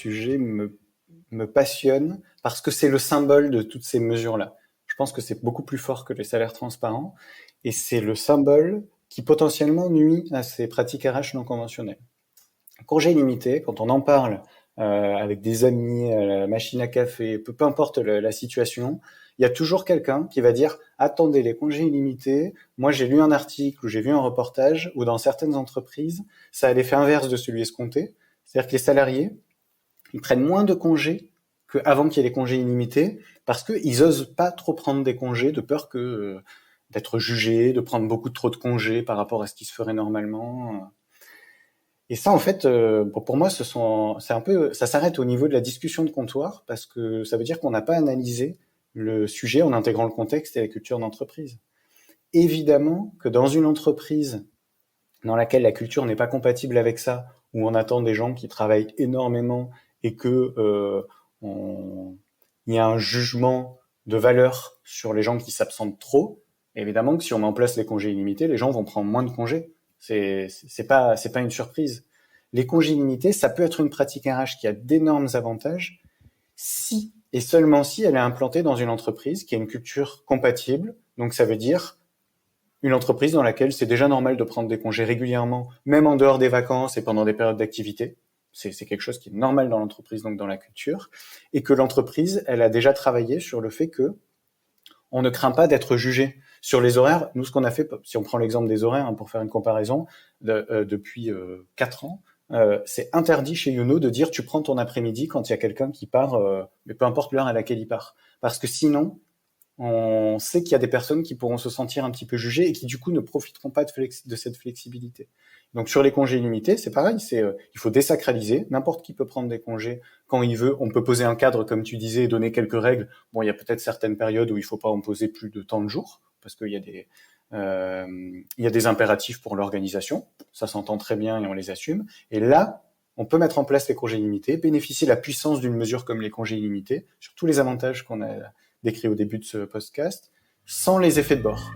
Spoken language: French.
sujet me passionne parce que c'est le symbole de toutes ces mesures-là. Je pense que c'est beaucoup plus fort que les salaires transparents et c'est le symbole qui potentiellement nuit à ces pratiques RH non conventionnelles. Congé illimité, quand on en parle avec des amis, à la machine à café, peu importe la situation, il y a toujours quelqu'un qui va dire « Attendez, les congés illimités, moi j'ai lu un article ou j'ai vu un reportage où dans certaines entreprises, ça a l'effet inverse de celui escompté. C'est-à-dire que les salariés, ils prennent moins de congés qu'avant qu'il y ait les congés illimités parce qu'ils osent pas trop prendre des congés de peur que d'être jugés, de prendre beaucoup trop de congés par rapport à ce qui se ferait normalement. » Et ça, en fait, pour moi, c'est un peu, ça s'arrête au niveau de la discussion de comptoir parce que ça veut dire qu'on n'a pas analysé le sujet en intégrant le contexte et la culture d'entreprise. Évidemment que dans une entreprise dans laquelle la culture n'est pas compatible avec ça, où on attend des gens qui travaillent énormément et que il y a un jugement de valeur sur les gens qui s'absentent trop, évidemment que si on met en place les congés illimités, les gens vont prendre moins de congés. C'est pas une surprise. Les congés illimités, ça peut être une pratique RH qui a d'énormes avantages si et seulement si elle est implantée dans une entreprise qui a une culture compatible. Donc ça veut dire une entreprise dans laquelle c'est déjà normal de prendre des congés régulièrement, même en dehors des vacances et pendant des périodes d'activité. C'est quelque chose qui est normal dans l'entreprise, donc dans la culture, et que l'entreprise, elle a déjà travaillé sur le fait que on ne craint pas d'être jugé. Sur les horaires, nous, ce qu'on a fait, si on prend l'exemple des horaires, hein, pour faire une comparaison, depuis 4 ans, c'est interdit chez Youno de dire tu prends ton après-midi quand il y a quelqu'un qui part, mais peu importe l'heure à laquelle il part. Parce que sinon, on sait qu'il y a des personnes qui pourront se sentir un petit peu jugées et qui du coup ne profiteront pas de cette flexibilité. Donc sur les congés illimités, c'est pareil, il faut désacraliser, n'importe qui peut prendre des congés quand il veut, on peut poser un cadre comme tu disais et donner quelques règles. Bon, il y a peut-être certaines périodes où il faut pas en poser plus de tant de jours parce qu'il y a des impératifs pour l'organisation, ça s'entend très bien et on les assume. Et là, on peut mettre en place les congés illimités, bénéficier de la puissance d'une mesure comme les congés illimités, sur tous les avantages qu'on a décrit au début de ce podcast, sans les effets de bord.